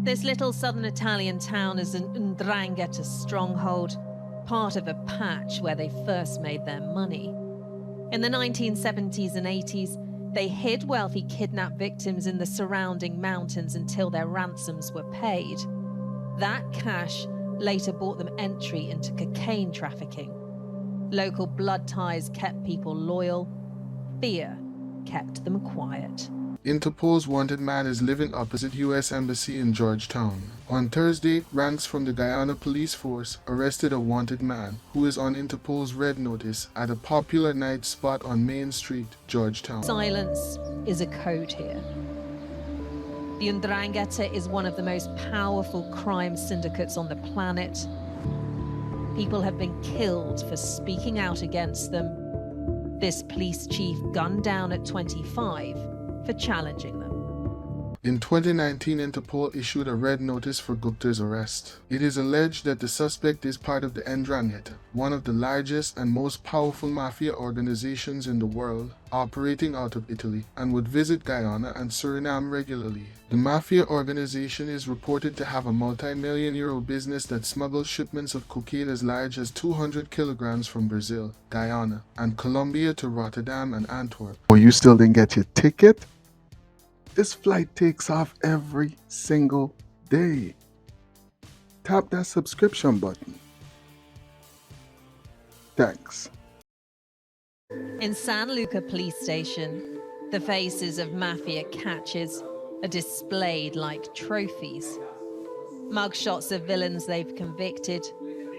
This little southern Italian town is an Ndrangheta stronghold, part of a patch where they first made their money. In the 1970s and 80s, they hid wealthy kidnapped victims in the surrounding mountains until their ransoms were paid. That cash later bought them entry into cocaine trafficking. Local blood ties kept people loyal. Fear kept them quiet. Interpol's wanted man is living opposite U.S. Embassy in Georgetown. On Thursday, ranks from the Guyana police force arrested a wanted man who is on Interpol's red notice at a popular night spot on Main Street, Georgetown. Silence is a code here. The Ndrangheta is one of the most powerful crime syndicates on the planet. People have been killed for speaking out against them. This police chief gunned down at 25 for challenging them. In 2019, Interpol issued a red notice for Gupta's arrest. It is alleged that the suspect is part of the Ndrangheta, one of the largest and most powerful mafia organizations in the world, operating out of Italy, and would visit Guyana and Suriname regularly. The mafia organization is reported to have a multi-million-euro business that smuggles shipments of cocaine as large as 200 kilograms from Brazil, Guyana, and Colombia to Rotterdam and Antwerp. Oh, you still didn't get your ticket? This flight takes off every single day. Tap that subscription button. Thanks. In San Luca police station, the faces of mafia catches are displayed like trophies. Mugshots of villains they've convicted,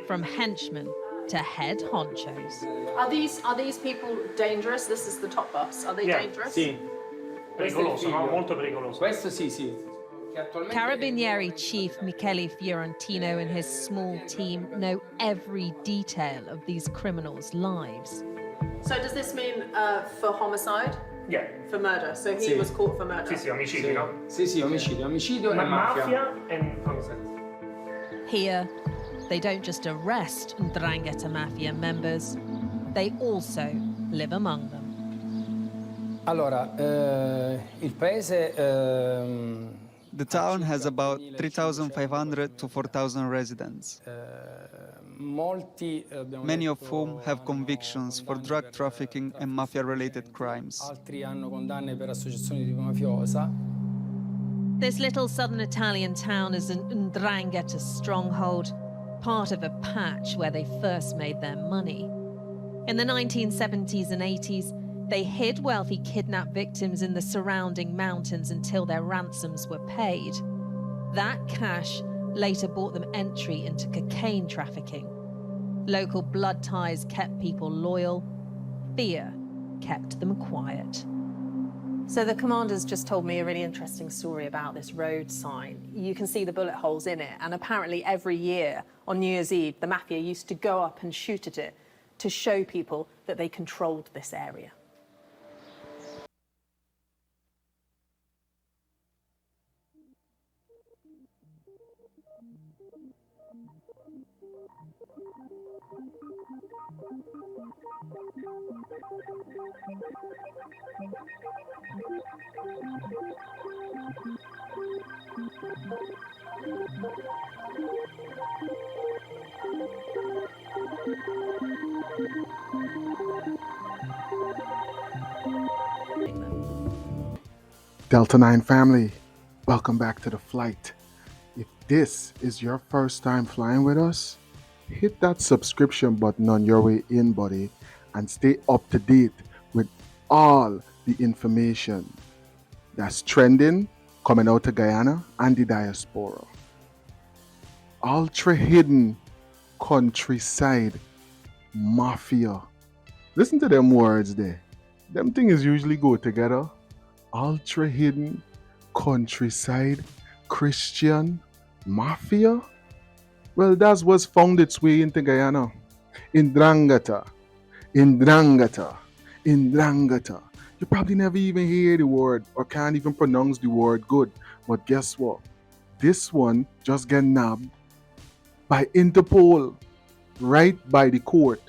from henchmen to head honchos. Are these people dangerous? This is the top boss. Are they dangerous? Sì. Pericoloso, no? Molto pericoloso. Questo sì, sì. Carabinieri Chief Michele Fiorentino and his small team know every detail of these criminals' lives. So does this mean for homicide? Yeah. For murder? So he was caught for murder? Sì, omicidio, no? Sì, omicidio e Mafia and homicide. Here, they don't just arrest Ndrangheta Mafia members, they also live among them. Allora, il paese... The town has about 3,500 to 4,000 residents, many of whom have convictions for drug trafficking and mafia-related crimes. Altri hanno condanne per associazione di mafiosa. This little southern Italian town is an Ndrangheta stronghold, part of a patch where they first made their money. In the 1970s and 80s, they hid wealthy kidnapped victims in the surrounding mountains until their ransoms were paid. That cash later bought them entry into cocaine trafficking. Local blood ties kept people loyal. Fear kept them quiet. So the commander's just told me a really interesting story about this road sign. You can see the bullet holes in it, and apparently every year on New Year's Eve, the Mafia used to go up and shoot at it to show people that they controlled this area. Delta9 family, welcome back to the flight. If this is your first time flying with us, hit that subscription button on your way in, buddy, and stay up to date with all the information that's trending coming out of Guyana and the diaspora. Ultra hidden countryside mafia. Listen to them words there. Them things usually go together. Ultra hidden countryside Christian mafia. Well, that's what's found its way into Guyana. Ndrangheta. You probably never even hear the word or can't even pronounce the word good. But guess what? This one just got nabbed by Interpol right by the court.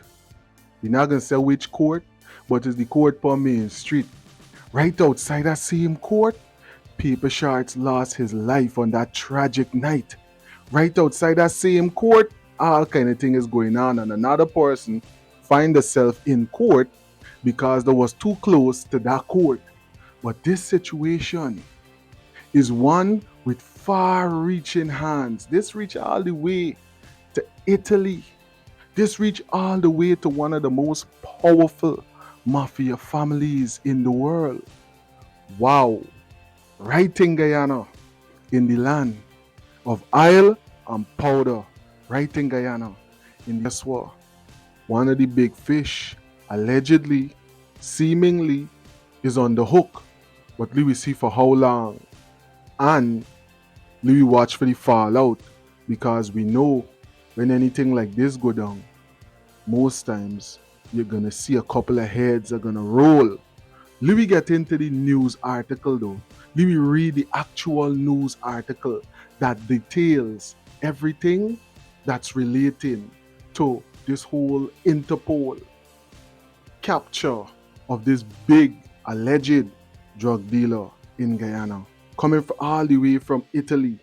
We're not going to say which court, but it's the court on Main Street. Right outside that same court, Paper Sharks lost his life on that tragic night. Right outside that same court, all kind of thing is going on, and another person find herself in court because they was too close to that court. But this situation is one with far-reaching hands. This reach all the way to Italy. This reach all the way to one of the most powerful mafia families in the world. Wow. Right in Guyana, in the land of oil and powder. Right in Guyana. And guess what? One of the big fish, allegedly, seemingly, is on the hook. But we see for how long. And we watch for the fallout, because we know when anything like this go down, most times you're gonna see a couple of heads are gonna roll. Let me get into the news article though. Let me read the actual news article that details everything that's relating to this whole Interpol capture of this big alleged drug dealer in Guyana, coming all the way from Italy.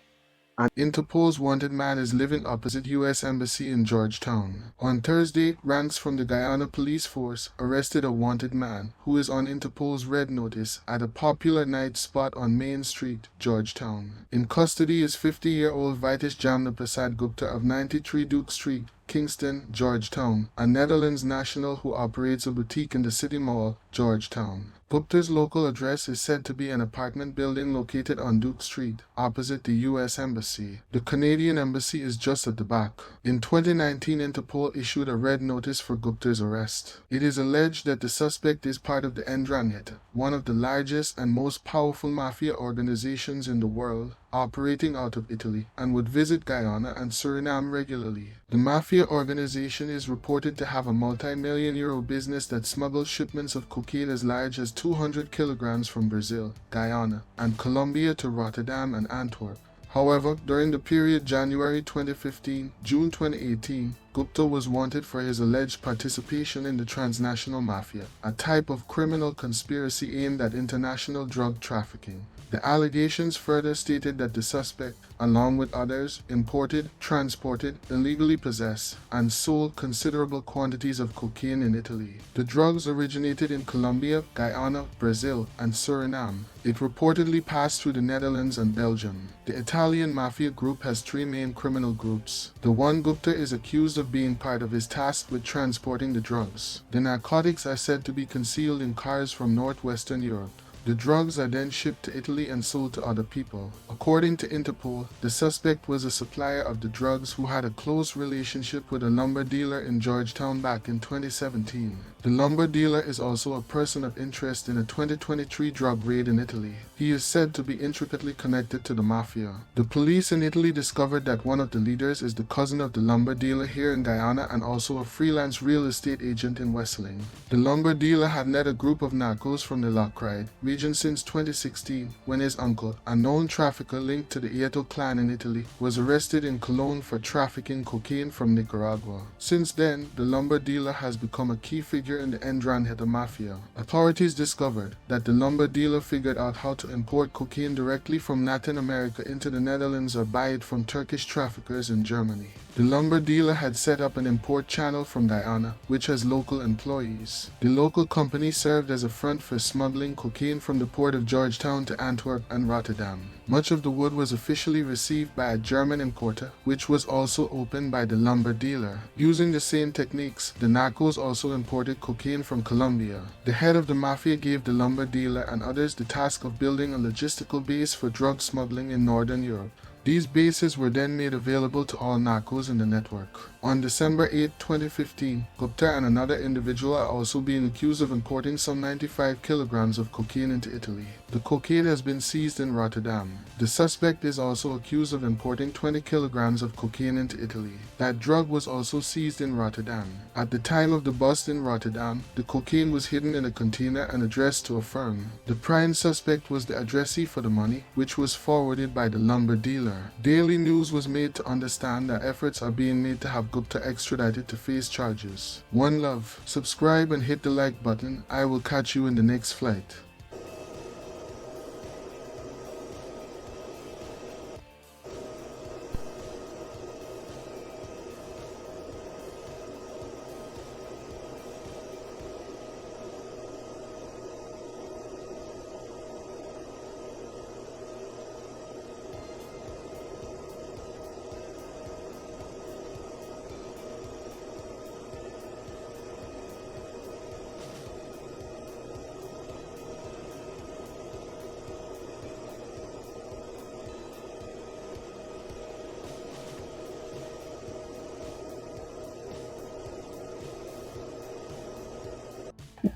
And Interpol's wanted man is living opposite U.S. Embassy in Georgetown. On Thursday, ranks from the Guyana police force arrested a wanted man who is on Interpol's red notice at a popular night spot on Main Street, Georgetown. In custody is 50-year-old Vitis Jamna Prasad Gupta of 93 Duke Street, Kingston, Georgetown, a Netherlands national who operates a boutique in the City Mall, Georgetown. Gupta's local address is said to be an apartment building located on Duke Street, opposite the U.S. Embassy. The Canadian Embassy is just at the back. In 2019, Interpol issued a red notice for Gupta's arrest. It is alleged that the suspect is part of the Ndrangheta, one of the largest and most powerful mafia organizations in the world, operating out of Italy, and would visit Guyana and Suriname regularly. The Mafia organization is reported to have a multi-million-euro business that smuggles shipments of cocaine as large as 200 kilograms from Brazil, Guyana, and Colombia to Rotterdam and Antwerp. However, during the period January 2015, June 2018, Gupta was wanted for his alleged participation in the transnational mafia, a type of criminal conspiracy aimed at international drug trafficking. The allegations further stated that the suspect, along with others, imported, transported, illegally possessed, and sold considerable quantities of cocaine in Italy. The drugs originated in Colombia, Guyana, Brazil, and Suriname. It reportedly passed through the Netherlands and Belgium. The Italian mafia group has three main criminal groups. The one Gupta is accused of being part of is tasked with transporting the drugs. The narcotics are said to be concealed in cars from northwestern Europe. The drugs are then shipped to Italy and sold to other people. According to Interpol, the suspect was a supplier of the drugs who had a close relationship with a lumber dealer in Georgetown back in 2017. The lumber dealer is also a person of interest in a 2023 drug raid in Italy. He is said to be intricately connected to the mafia. The police in Italy discovered that one of the leaders is the cousin of the lumber dealer here in Guyana and also a freelance real estate agent in Wesseling. The lumber dealer had led a group of narcos from the Locride region since 2016, when his uncle, a known trafficker linked to the Eto clan in Italy, was arrested in Cologne for trafficking cocaine from Nicaragua. Since then, the lumber dealer has become a key figure in the Ndrangheta Mafia. Authorities discovered that the lumber dealer figured out how to import cocaine directly from Latin America into the Netherlands or buy it from Turkish traffickers in Germany. The lumber dealer had set up an import channel from Guyana, which has local employees. The local company served as a front for smuggling cocaine from the port of Georgetown to Antwerp and Rotterdam. Much of the wood was officially received by a German importer, which was also opened by the lumber dealer. Using the same techniques, the narcos also imported cocaine from Colombia. The head of the mafia gave the lumber dealer and others the task of building a logistical base for drug smuggling in Northern Europe. These bases were then made available to all narcos in the network. On December 8, 2015, Gupta and another individual are also being accused of importing some 95 kilograms of cocaine into Italy. The cocaine has been seized in Rotterdam. The suspect is also accused of importing 20 kilograms of cocaine into Italy. That drug was also seized in Rotterdam. At the time of the bust in Rotterdam, the cocaine was hidden in a container and addressed to a firm. The prime suspect was the addressee for the money, which was forwarded by the lumber dealer. Daily News was made to understand that efforts are being made to have Gupta extradited to face charges. One love. Subscribe and hit the like button. I will catch you in the next flight.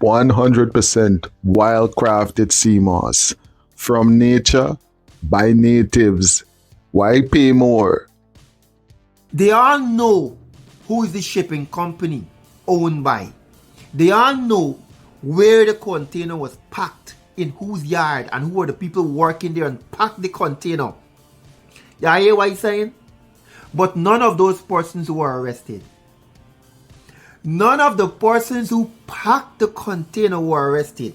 100% wild-crafted sea moss from nature by natives. Why pay more? They all know who is the shipping company owned by. They all know where the container was packed, in whose yard, and who are the people working there and packed the container. You hear what I'm saying? But none of those persons were arrested. None of the persons who packed the container were arrested.